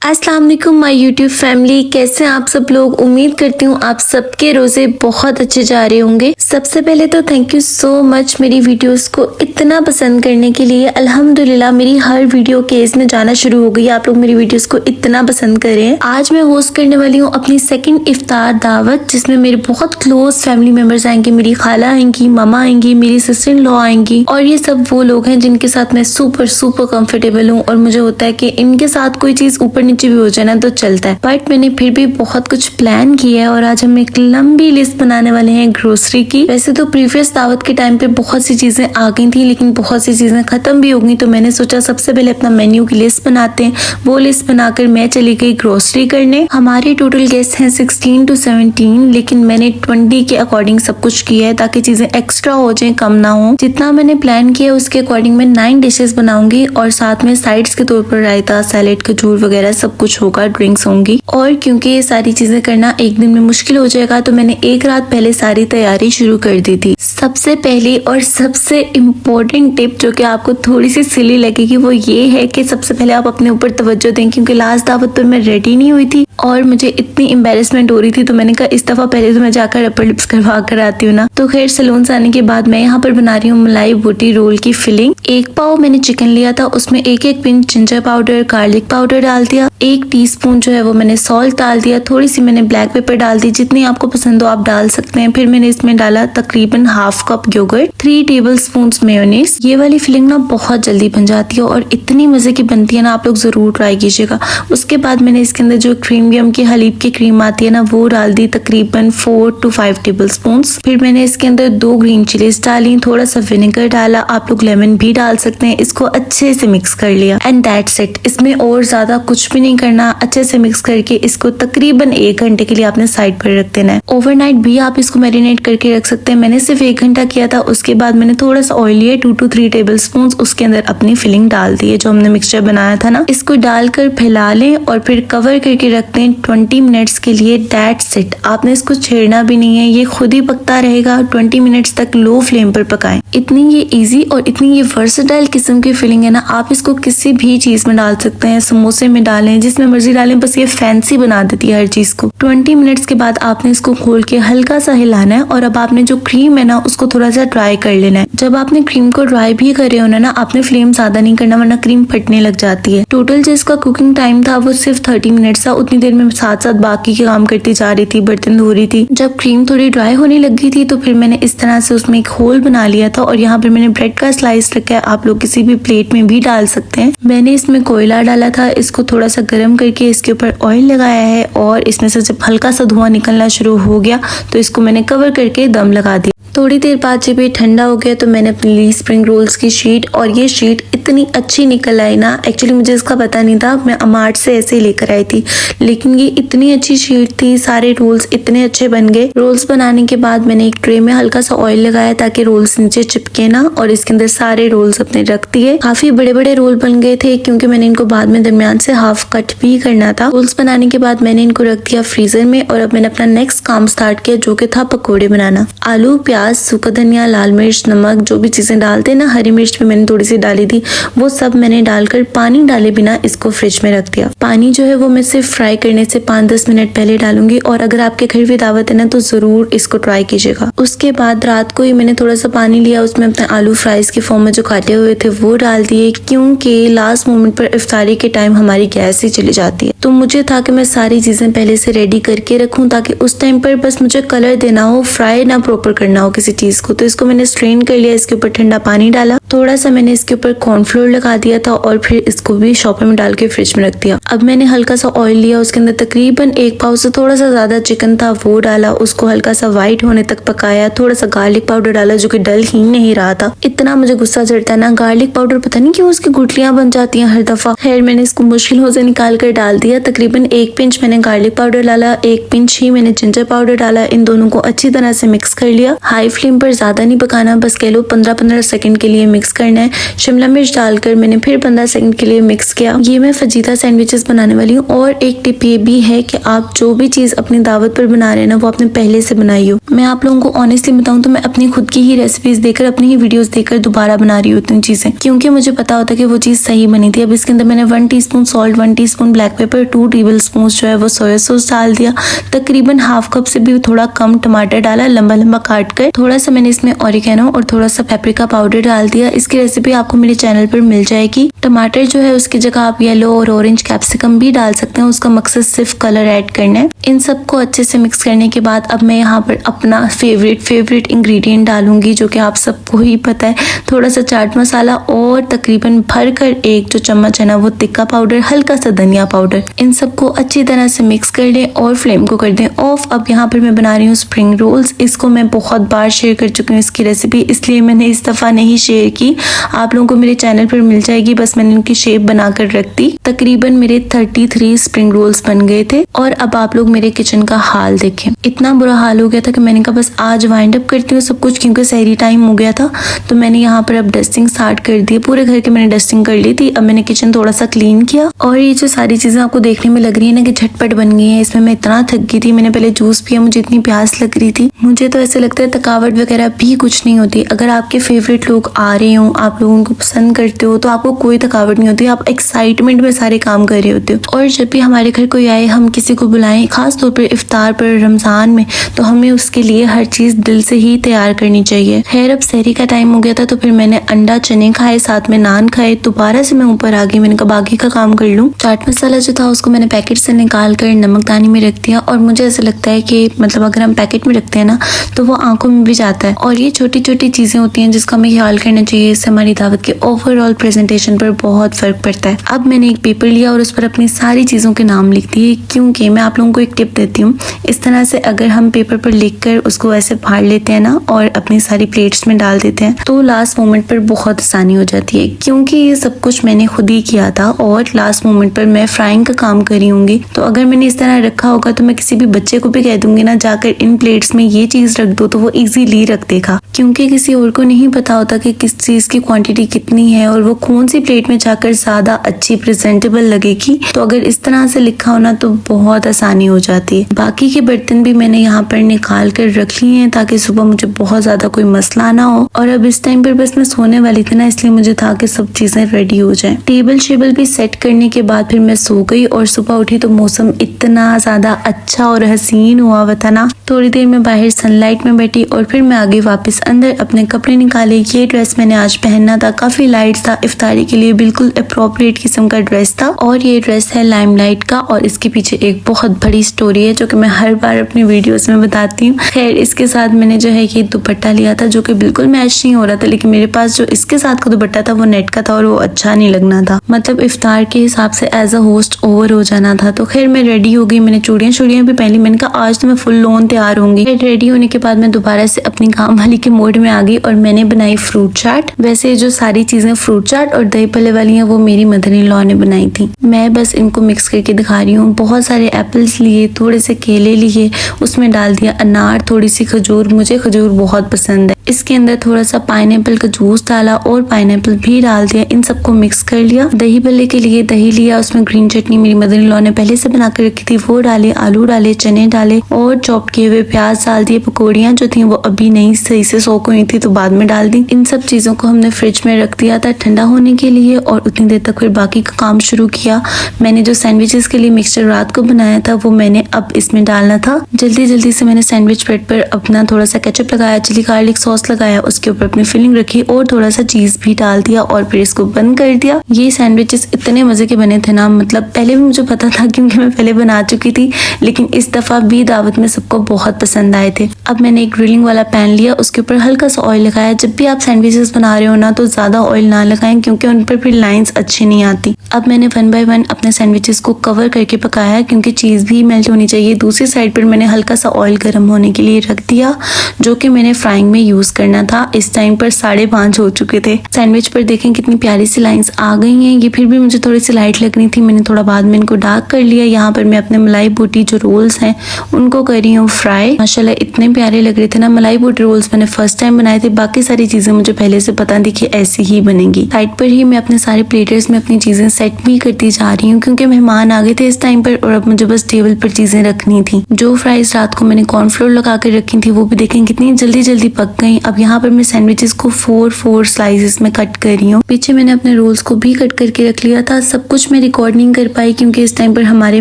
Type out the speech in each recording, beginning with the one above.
अस्सलाम वालेकुम my YouTube family, कैसे हैं आप सब लोग। उम्मीद करती हूँ आप सबके रोजे बहुत अच्छे जा रहे होंगे। सबसे पहले तो थैंक यू सो मच मेरी वीडियोस को इतना पसंद करने के लिए। अल्हम्दुलिल्लाह मेरी हर वीडियो केस में जाना शुरू हो गई, आप लोग मेरी वीडियोस को इतना पसंद कर रहे हैं। आज मैं होस्ट करने वाली हूँ अपनी सेकंड इफ्तार दावत, जिसमें मेरे बहुत क्लोज फैमिली मेंबर्स आएंगे। मेरी खाला आएंगी, मामा आएंगी, मेरी सिस्टर इन लॉ आएंगी और ये सब वो लोग हैं जिनके साथ मैं सुपर कंफर्टेबल हूँ। और मुझे होता है कि इनके साथ कोई चीज ऊपर नीचे भी हो जाए ना तो चलता है, बट मैंने फिर भी बहुत कुछ प्लान किया है और आज हम एक लंबी लिस्ट बनाने वाले हैं ग्रोसरी की। वैसे तो प्रीवियस दावत के टाइम पे बहुत सी चीजें आ गई थी, लेकिन बहुत सी चीजें खत्म भी हो गई, तो मैंने सोचा सबसे पहले अपना मेन्यू की लिस्ट बनाते हैं। वो लिस्ट बनाकर मैं चली गई ग्रोसरी करने। हमारे टोटल गेस्ट हैं 16 to 17, लेकिन मैंने 20 के अकॉर्डिंग सब कुछ किया है ताकि चीजें एक्स्ट्रा हो जाए, कम ना हो। जितना मैंने प्लान किया उसके अकॉर्डिंग मैं 9 डिशेस बनाऊंगी और साथ में साइड्स के तौर पर रायता, सैलेड, खजूर वगैरह सब कुछ होगा, ड्रिंक्स होंगी। और क्योंकि ये सारी चीजें करना एक दिन में मुश्किल हो जाएगा, तो मैंने एक रात पहले सारी तैयारी शुरू कर दी थी। सबसे पहली और सबसे इम्पोर्टेंट टिप जो कि आपको थोड़ी सी सिली लगेगी वो ये है कि सबसे पहले आप अपने ऊपर तवज्जो दें, क्योंकि लास्ट दावत पर मैं रेडी नहीं हुई थी और मुझे इतनी एम्बेरसमेंट हो रही थी, तो मैंने कहा इस दफा पहले तो मैं जाकर अपर लिप्स करवा कर आती हूँ ना। तो खैर सैलून से आने के बाद मैं यहाँ पर बना रही हूँ मलाई बोटी रोल की फिलिंग। 1 पाव मैंने चिकन लिया था, उसमें 1 pinch ginger powder, garlic powder डाल दिया, 1 टीस्पून जो है वो मैंने सॉल्ट डाल दिया, थोड़ी सी मैंने ब्लैक पेपर डाल दी, जितनी आपको पसंद हो आप डाल सकते हैं। फिर मैंने इसमें डाला तकरीबन ½ कप योगर्ट, 3 टेबलस्पून मेयोनीज। ये वाली फिलिंग ना बहुत जल्दी बन जाती है और इतनी मजे की बनती है ना, आप लोग जरूर ट्राई कीजिएगा। उसके बाद मैंने इसके अंदर जो प्रीमियम की हलीब की क्रीम आती है ना वो डाल दी, तकरीबन 4 to 5 टेबलस्पून। फिर मैंने इसके अंदर 2 ग्रीन चिलीज डाली, थोड़ा सा विनेगर डाला, आप लोग लेमन भी डाल सकते हैं। इसको अच्छे से मिक्स कर लिया एंड दैट्स इट। इसमें और ज्यादा कुछ भी नहीं करना, अच्छे से मिक्स करके इसको तकरीबन 1 घंटे के लिए आपने साइड पर रख देना है। ओवरनाइट भी आप इसको मैरिनेट करके रख सकते हैं। मैंने सिर्फ 1 घंटा किया था। उसके बाद मैंने थोड़ा सा ऑयल लिया, 2 to 3 टेबलस्पून, उसके अंदर अपनी फिलिंग डाल दी है जो हमने मिक्सचर बनाया था ना। इसको डालकर फैला लें और फिर कवर करके रख दें 20 मिनट्स के लिए। That's it. आपने इसको छेड़ना भी नहीं है, ये खुद ही पकता रहेगा। 20 मिनट्स तक लो फ्लेम पर पकाएं। इतनी ये इजी और इतनी ये वर्सेटाइल किस्म की फिलिंग है ना, आप इसको किसी भी चीज में डाल सकते हैं, समोसे में डालें, जिसमें मर्जी डालें, बस ये फैंसी बना देती है हर चीज को। 20 मिनट्स के बाद आपने इसको खोल के हल्का सा हिलाना है और अब आपने जो क्रीम है ना उसको थोड़ा सा ड्राई कर लेना है। जब आपने क्रीम को ड्राई भी कर रहे हो ना, आपने फ्लेम ज्यादा नहीं करना वरना क्रीम फटने लग जाती है। टोटल जो इसका कुकिंग टाइम था वो सिर्फ 30 मिनट्स था। उतनी देर में साथ साथ बाकी के काम करती जा रही थी, बर्तन धो रही थी। जब क्रीम थोड़ी ड्राई होने लगी थी तो फिर मैंने इस तरह से उसमें एक होल बना लिया था और यहाँ पर मैंने ब्रेड का स्लाइस रखा है, आप लोग किसी भी प्लेट में भी डाल सकते हैं। मैंने इसमें कोयला डाला था, इसको थोड़ा सा गर्म करके इसके ऊपर ऑयल लगाया है और इसमें से जब हल्का सा धुआं निकलना शुरू हो गया तो इसको मैंने कवर करके दम लगा दिया। थोड़ी देर बाद जब ये ठंडा हो गया तो मैंने अपनी ली स्प्रिंग रोल्स की शीट, और ये शीट इतनी अच्छी निकल आई ना, एक्चुअली मुझे इसका पता नहीं था, मैं अमार्ट से ऐसे ही लेकर आई थी, लेकिन ये इतनी अच्छी शीट थी, सारे रोल्स इतने अच्छे बन गए। रोल्स बनाने के बाद मैंने एक ट्रे में हल्का सा ऑयल लगाया ताकि रोल्स नीचे चिपके ना, और इसके अंदर सारे रोल्स अपने रख दिए। काफी बड़े बड़े रोल बन गए थे क्योंकि मैंने इनको बाद में दरमियान से हाफ कट भी करना था। रोल्स बनाने के बाद मैंने इनको रख दिया फ्रीजर में और अब मैंने अपना नेक्स्ट काम स्टार्ट किया जो कि था पकौड़े बनाना। आलू, प्याज, सूखा धनिया, लाल मिर्च, नमक, जो भी चीजें डालते हैं ना, हरी मिर्च भी मैंने थोड़ी सी डाली थी, वो सब मैंने डालकर पानी डाले बिना इसको फ्रिज में रख दिया। पानी जो है वो मैं सिर्फ फ्राई करने से 5-10 मिनट पहले डालूंगी और अगर आपके घर भी दावत है ना तो जरूर इसको ट्राई कीजिएगा। उसके बाद रात को ही मैंने थोड़ा सा पानी लिया, उसमें अपने आलू फ्राइज के फॉर्म में जो काटे हुए थे वो डाल दिए, क्योंकि लास्ट मोमेंट पर इफ्तारी के टाइम हमारी गैस ही चली जाती है। तो मुझे था कि मैं सारी चीजें पहले से रेडी करके रखूं ताकि उस टाइम पर बस मुझे कलर देना हो, फ्राई ना प्रॉपर करना हो किसी चीज को। तो इसको मैंने स्ट्रेन कर लिया, इसके ऊपर ठंडा पानी डाला, थोड़ा सा मैंने इसके ऊपर कॉर्नफ्लोर लगा दिया था और फिर इसको भी शॉपर में डाल के फ्रिज में रख दिया। अब मैंने हल्का सा ऑयल लिया, उसके अंदर तकरीबन 1 पाव से थोड़ा सा ज्यादा चिकन था वो डाला, उसको हल्का सा व्हाइट होने तक पकाया, थोड़ा सा गार्लिक पाउडर डाला जो कि डल ही नहीं रहा था। इतना मुझे गुस्सा चढ़ता है ना, गार्लिक पाउडर पता नहीं क्यों उसकी गुठलियां बन जाती हैं हर दफा। खैर मैंने इसको मुश्किल से निकाल कर डाल दिया। तकरीबन 1 पिंच मैंने गार्लिक पाउडर डाला, 1 पिंच ही मैंने जिंजर पाउडर डाला, इन दोनों को अच्छी तरह से मिक्स कर लिया। हाई फ्लेम पर ज़्यादा नहीं पकाना, बस कह लो 15-15 सेकंड के लिए मिक्स करना है। शिमला मिर्च डालकर मैंने फिर 15 सेकंड के लिए मिक्स किया। ये मैं फजीता सैंडविचेस बनाने वाली हूँ। और एक टिप ये भी है कि आप जो भी चीज़ अपनी दावत पर बना रहे हैं ना, वो आपने पहले से बनाई हो। मैं आप लोगों को ऑनेस्टली बताऊँ तो मैं अपनी खुद की ही रेसिपीज देखकर, अपनी ही वीडियोस देखकर दोबारा बना रही होती हूँ चीज़ें, क्योंकि मुझे पता होता है कि वो चीज़ सही बनी थी। अब इसके अंदर मैंने 1 teaspoon salt, 1 teaspoon black pepper, 2 table spoon जो है वो सोया सॉस डाल दिया। तकरीबन हाफ कप से भी थोड़ा कम टमाटर डाला, लंबा लंबा काट कर। थोड़ा सा मैंने इसमें ऑरिगेनो और थोड़ा सा पेपरिका पाउडर डाल दिया। इसकी रेसिपी आपको मेरे चैनल पर मिल जाएगी। टमाटर जो है उसकी जगह आप येलो और ऑरेंज कैप्सिकम भी डाल सकते हैं, उसका मकसद सिर्फ कलर ऐड करना है। इन सबको अच्छे से मिक्स करने के बाद अब मैं यहाँ पर अपना फेवरेट इंग्रेडिएंट डालूंगी, जो कि आप सबको ही पता है, थोड़ा सा चाट मसाला और तकरीबन भर कर 1 जो चम्मच है ना वो तिक्का पाउडर, हल्का सा धनिया पाउडर। इन सबको अच्छी तरह से मिक्स कर लें और फ्लेम को कर दें ऑफ। अब यहाँ पर मैं बना रही हूँ स्प्रिंग रोल्स। इसको मैं बहुत बार शेयर कर चुकी हूँ इसकी रेसिपी, इसलिए मैंने इस दफा नहीं शेयर की। आप लोगों को मेरे चैनल पर मिल जाएगी, बस मैंने उनकी शेप बनाकर रख दी। तकरीबन मेरे 33 स्प्रिंग रोल्स बन गए थे। और अब आप लोग मेरे किचन का हाल देखें, इतना बुरा हाल हो गया था कि मैंने कहा बस आज वाइंड अप करती हूँ सब कुछ, क्योंकि सहरी टाइम हो गया था। तो मैंने यहाँ पर अब डस्टिंग स्टार्ट कर दी। पूरे घर की मैंने डस्टिंग कर ली थी। अब मैंने किचन थोड़ा सा क्लीन किया। और ये जो सारी चीजें आपको देखने में लग रही है ना कि झटपट बन गई है, इसमें मैं इतना थक गई थी। मैंने पहले जूस पिया, मुझे इतनी प्यास लग रही थी। मुझे तो ऐसे लगता है थकावट वगैरह भी कुछ नहीं होती। अगर आपके फेवरेट लोग आ रहे हो, आप लोगों को पसंद करते हो, तो आपको कोई थकावट नहीं होती। आप एक्साइटमेंट में सारे काम कर रहे होते हो। और जब भी हमारे घर कोई आए, हम किसी को बुलाएं, खास तौर पर इफ्तार पर, रमजान में, तो हमें उसके लिए हर चीज दिल से ही तैयार करनी चाहिए। खैर अब सहरी का टाइम हो गया था, तो फिर मैंने अंडा चने खाए, साथ में नान खाए। दोबारा से मैं ऊपर आ गई, मैंने कहा बाकी का काम कर लूं। चाट मसाला जो था उसको मैंने पैकेट से निकाल कर नमकदानी में रख दिया। और मुझे ऐसा लगता है कि मतलब अगर हम पैकेट में रखते हैं ना तो वो आंखों में भी जाता है। और ये छोटी छोटी चीजें होती हैं जिसका हमें ख्याल करना चाहिए। इससे हमारी दावत के ओवरऑल प्रेजेंटेशन पर बहुत फर्क पड़ता है। अब मैंने एक पेपर लिया और उस पर अपनी सारी चीजों के नाम लिख दिए, क्योंकि मैं आप लोगों को एक टिप देती हूँ, इस तरह से अगर हम पेपर पर लिख कर उसको ऐसे फाड़ लेते हैं ना और अपनी सारी प्लेट्स में डाल देते हैं, तो लास्ट मोमेंट पर बहुत आसानी हो जाती है। क्योंकि ये सब कुछ मैंने खुद ही किया था और लास्ट मोमेंट पर मैं फ्राइंग का काम कर रही होंगी, तो अगर मैंने इस तरह रखा होगा तो मैं किसी भी बच्चे को भी कह दूंगी ना, जाकर इन प्लेट्स में ये चीज रख दो, तो वो इजीली रख देगा। क्योंकि किसी और को नहीं पता होता कि किस चीज की क्वांटिटी कितनी है और वो कौन सी प्लेट में जाकर ज्यादा अच्छी प्रेजेंटेबल लगेगी। तो अगर इस तरह से लिखा हो ना तो बहुत आसानी हो जाती है। बाकी के बर्तन भी मैंने यहाँ पर निकाल कर रख लिए हैं ताकि सुबह मुझे बहुत ज्यादा कोई मसला ना हो। और अब इस टाइम पर बस मैं सोने वाली थी ना, इसलिए मुझे था कि सब चीजें रेडी हो जाए। टेबल शेबल भी सेट करने के बाद फिर मैं सो गई और सुबह उठी तो मौसम इतना ज्यादा अच्छा और हसीन हुआ हुआ था ना। थोड़ी देर में बाहर सनलाइट में बैठी और फिर मैं आगे वापस अंदर अपने कपड़े निकाले। ये ड्रेस मैंने आज पहनना था, काफी लाइट था, इफ्तारी के लिए बिल्कुल अप्रोप्रिएट किस्म का ड्रेस था। और ये ड्रेस है लाइमलाइट का और इसके पीछे एक बहुत बड़ी स्टोरी है जो कि मैं हर बार अपनी वीडियोस में बताती हूँ। खैर इसके साथ मैंने जो है ये दुपट्टा लिया था जो कि बिल्कुल मैच नहीं हो रहा था, लेकिन मेरे पास जो इसके साथ का दुपट्टा था वो नेट का था और वो अच्छा नहीं लगना था। मतलब इफ्तार के हिसाब से एज अ होस्ट ओवर हो जाना था। तो खैर मैं रेडी हो गई, मैंने चूड़ियां भी पहनी। मैंने कहा आज तो मैं फुल लोन तैयार होंगी। रेडी होने के बाद मैं दोबारा से अपनी काम वाली के मोड में आ गई और मैंने बनाई फ्रूट चाट। वैसे जो सारी चीजें फ्रूट चाट और दही भल्ले वाली हैं वो मेरी मदर इन लॉ ने बनाई थी। मैं बस इनको मिक्स करके दिखा रही हूँ। बहुत सारे एप्पल्स लिए, थोड़े से केले लिए, उसमें डाल दिया अनार, थोड़ी सी खजूर, मुझे खजूर बहुत पसंद है। इसके अंदर थोड़ा सा पाइनएप्पल का जूस डाला और पाइनएप्पल भी डाल दिया। इन सबको मिक्स कर लिया। दही भल्ले के लिए दही लिया, उसमें ग्रीन चटनी मेरी मदर इन लॉ ने पहले से बना कर रखी थी वो डाले, आलू डाले, चने डाले और चॉप किए हुए प्याज डाल दिए। पकौड़ियाँ जो थी वो अभी नहीं सही से सोक हुई थी तो बाद में डाल दी। इन सब चीजों को हमने फ्रिज में रख दिया था ठंडा होने के लिए और उतनी देर तक फिर बाकी का काम शुरू किया। मैंने जो सैंडविचेस के लिए मिक्सचर रात को बनाया था वो मैंने अब इसमें डालना था। जल्दी जल्दी से मैंने सैंडविच ब्रेड पर अपना थोड़ा सा केचप लगाया, चिली गार्लिक सॉस लगाया, उसके ऊपर अपनी फिलिंग रखी और थोड़ा सा चीज भी डाल दिया और फिर इसको बंद कर दिया। ये सैंडविचेस इतने मजे के बने थे ना, मतलब पहले भी मुझे पता था क्योंकि मैं पहले बना चुकी थी, लेकिन इस दफा भी दावत में सबको बहुत पसंद आए थे। अब मैंने एक ग्रिलिंग वाला पैन लिया, उसके ऊपर हल्का सा ऑयल लगाया। जब भी आप सैंडविचेस बना रहे हो ना तो ज्यादा ऑयल ना लगाएं क्योंकि उन पर फिर लाइंस अच्छी नहीं आती। अब मैंने 1 बाय 1 अपने सैंडविचेस को कवर करके पकाया क्योंकि चीज भी मेल्ट होनी चाहिए। दूसरी साइड पर मैंने हल्का सा ऑयल गर्म होने के लिए रख दिया जो कि मैंने फ्राइंग में यूज करना था। इस टाइम पर 5:30 हो चुके थे। सैंडविच पर देखें कितनी प्यारी सी लाइंस आ गई हैं। ये फिर भी मुझे थोड़ी सी लाइट लग रही थी, मैंने थोड़ा बाद में इनको डार्क कर लिया। यहाँ पर मैं अपने मलाई बोटी जो रोल्स हैं उनको कर रही हूँ फ्राई। माशाल्लाह इतने प्यारे लग रहे थे ना, चना मलाई बोटी रोल्स मैंने फर्स्ट टाइम बनाए थे। बाकी सारी चीजें मुझे पहले से पता थी कि ऐसी ही बनेंगी। साइड पर ही मैं अपने सारे प्लेटर्स में अपनी चीजें सेट भी करती जा रही हूँ क्योंकि मेहमान आ गए थे इस टाइम पर और अब मुझे बस टेबल पर चीजें रखनी थी। जो फ्राइज रात को मैंने कॉर्नफ्लोर लगा कर रखी थी वो भी देखें कितनी जल्दी जल्दी पक गई। अब यहाँ पर मैं सैंडविचेस को 4 स्लाइसेस में कट कर रही हूँ। पीछे मैंने अपने रोल्स को भी कट करके रख लिया था। सब कुछ मैं रिकॉर्ड नहीं कर पाई क्योंकि इस टाइम पर हमारे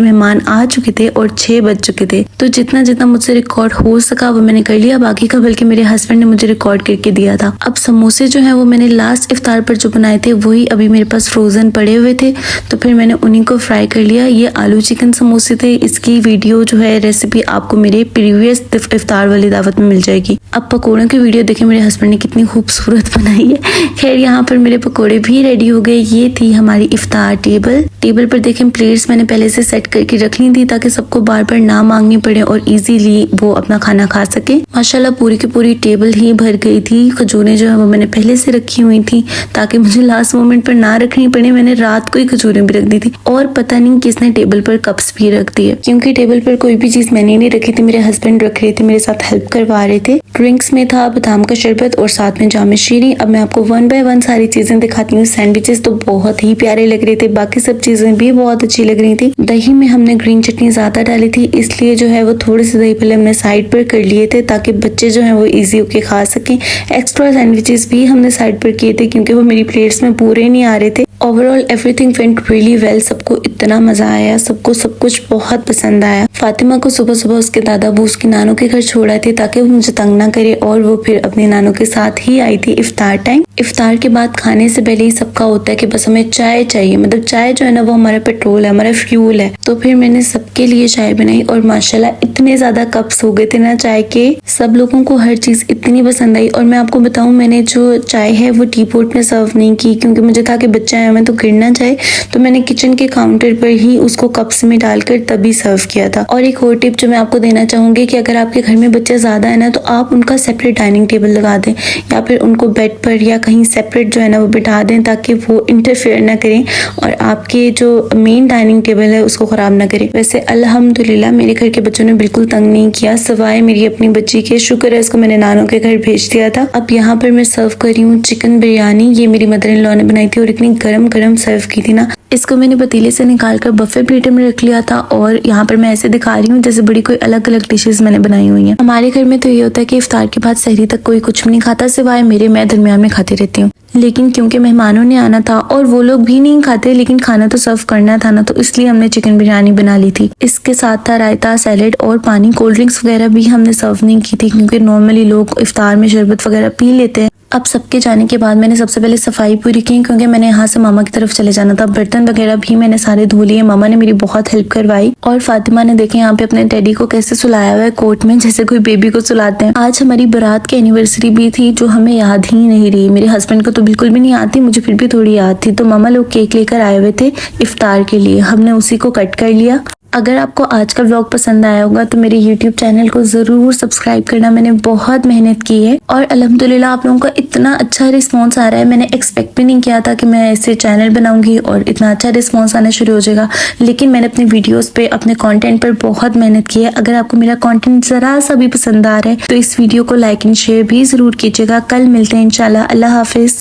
मेहमान आ चुके थे और 6 बज चुके थे। तो जितना जितना मुझसे रिकॉर्ड हो सका वो मैंने कर लिया। बाकी का बल्कि मेरे हस्बैंड ने मुझे रिकॉर्ड करके दिया था। अब समोसे जो है वो मैंने लास्ट इफ्तार पर जो बनाए थे वही अभी मेरे पास फ्रोजन पड़े हुए थे, तो फिर मैंने उन्हीं को फ्राई कर लिया। ये आलू चिकन समोसे थे। इसकी वीडियो जो है रेसिपी आपको मेरे प्रीवियस इफ्तार वाली दावत में मिल जाएगी। अब पकौड़ों की वीडियो देखें मेरे हस्बैंड ने कितनी खूबसूरत बनाई है। खैर यहाँ पर मेरे पकौड़े भी रेडी हो गए। ये थी हमारी इफ्तार टेबल पर देखें प्लेट्स मैंने पहले से सेट करके रख ली थी ताकि सबको बार बार ना मांगनी पड़े और इजीली वो अपना खाना खा सके। माशाल्लाह पूरी की पूरी टेबल ही भर गई थी। खजूरें जो है वो मैंने पहले से रखी हुई थी ताकि मुझे लास्ट मोमेंट पर ना रखनी पड़े। मैंने रात को ही खजूरें भी रख दी थी और पता नहीं किसने टेबल पर कप्स भी रख दिए क्योंकि टेबल पर कोई भी चीज मैंने नहीं रखी थी, मेरे हस्बैंड रख रहे थे, मेरे साथ हेल्प करवा रहे थे। ड्रिंक्स में था बादाम का शरबत और साथ में जाम शीरी। अब मैं आपको 1 बाय 1 सारी चीजें दिखाती हूँ। सैंडविचेस तो बहुत ही प्यारे लग रहे थे, बाकी सब चीजें भी बहुत अच्छी लग रही थी। दही में हमने ग्रीन चटनी ज्यादा डाली थी इसलिए जो है वो थोड़े से दही पहले हमने साइड पर कर लिए थे ताकि बच्चे जो है वो इजी होके खा सकें। एक्स्ट्रा सैंडविचेस भी हमने साइड पर किए थे क्योंकि वो मेरी प्लेट्स में पूरे नहीं आ रहे थे। Overall everything went really well. सबको इतना मजा आया, सबको सब कुछ बहुत पसंद आया। फातिमा को सुबह सुबह उसके दादा अबू उसकी नानों के घर छोड़ा थे ताकि वो मुझे तंग ना करे और वो फिर अपनी नानों के साथ ही आई थी इफ्तार टाइम। इफ्तार के बाद खाने से पहले ही सबका होता है कि बस हमें चाय चाहिए, मतलब चाय जो है ना वो हमारा पेट्रोल है, हमारा फ्यूल है। तो फिर मैंने सबके लिए चाय बनाई और माशाल्लाह इतने ज्यादा कप्स हो गए थे ना चाय के। सब लोगों को हर चीज इतनी पसंद आई। और मैं आपको बताऊं मैंने जो चाय है वो टी पोट में सर्व नहीं की क्योंकि मुझे था कि बच्चा है हमें तो गिर ना जाए, तो मैंने किचन के काउंटर पर ही उसको कप्स में डालकर तभी सर्व किया था। और एक और टिप जो मैं आपको देना चाहूंगी कि अगर आपके घर में बच्चे ज्यादा है ना तो आप उनका सेपरेट डाइनिंग टेबल लगा दें या फिर उनको बेड पर या कहीं सेपरेट जो है ना वो बिठा दें ताकि वो इंटरफेयर ना करें और आपके जो मेन डाइनिंग टेबल है उसको खराब ना करें। वैसे अल्हम्दुलिल्लाह मेरे घर के बच्चों ने बिल्कुल तंग नहीं किया सिवाय मेरी अपनी बच्ची के। शुक्र है इसको मैंने नानों के घर भेज दिया था। अब यहाँ पर मैं सर्व कर रही हूँ चिकन बिरयानी। ये मेरी मदर इन लॉ ने बनाई थी और इतनी गरम गरम सर्व की थी ना। इसको मैंने पतीले से निकाल कर बफे प्लेटर में रख लिया था और यहाँ पर मैं ऐसे दिखा रही हूँ जैसे बड़ी कोई अलग अलग डिशेस मैंने बनाई हुई हैं। हमारे घर में तो ये होता है कि इफ्तार के बाद सहरी तक कोई कुछ भी नहीं खाता सिवाय मेरे, मैं दरमियान में खाती रहती हूँ। लेकिन क्योंकि मेहमानों ने आना था और वो लोग भी नहीं खाते लेकिन खाना तो सर्व करना था ना, तो इसलिए हमने चिकन बिरयानी बना ली थी। इसके साथ था रायता, सैलेड और पानी। कोल्ड ड्रिंक्स वगैरह भी हमने सर्व नहीं की थी क्योंकि नॉर्मली लोग इफ्तार में शरबत वगैरह पी लेते हैं। अब सबके जाने के बाद मैंने सबसे पहले सफाई पूरी की क्योंकि मैंने यहाँ से मामा की तरफ चले जाना था। बर्तन वगैरह भी मैंने सारे धो लिए। मामा ने मेरी बहुत हेल्प करवाई और फातिमा ने देखे यहाँ पे अपने डैडी को कैसे सुलाया हुआ है कोट में, जैसे कोई बेबी को सुलाते हैं। आज हमारी बारात की एनिवर्सरी भी थी जो हमें याद ही नहीं रही। मेरे हस्बैंड को तो बिल्कुल भी नहीं आती, मुझे फिर भी थोड़ी याद थी। तो मामा लोग केक लेकर आए हुए थे इफ्तार के लिए, हमने उसी को कट कर लिया। अगर आपको आज का व्लॉग पसंद आया होगा तो मेरे YouTube चैनल को जरूर सब्सक्राइब करना। मैंने बहुत मेहनत की है और अल्हम्दुलिल्लाह आप लोगों का इतना अच्छा रिस्पांस आ रहा है। मैंने एक्सपेक्ट भी नहीं किया था कि मैं ऐसे चैनल बनाऊंगी और इतना अच्छा रिस्पांस आना शुरू हो जाएगा, लेकिन मैंने अपनी वीडियोस पे, अपने कंटेंट पर बहुत मेहनत की है। अगर आपको मेरा कंटेंट जरा सा भी पसंद आ रहा है तो इस वीडियो को लाइक एंड शेयर भी जरूर कीजिएगा। कल मिलते हैं इंशाल्लाह। अल्लाह हाफिज।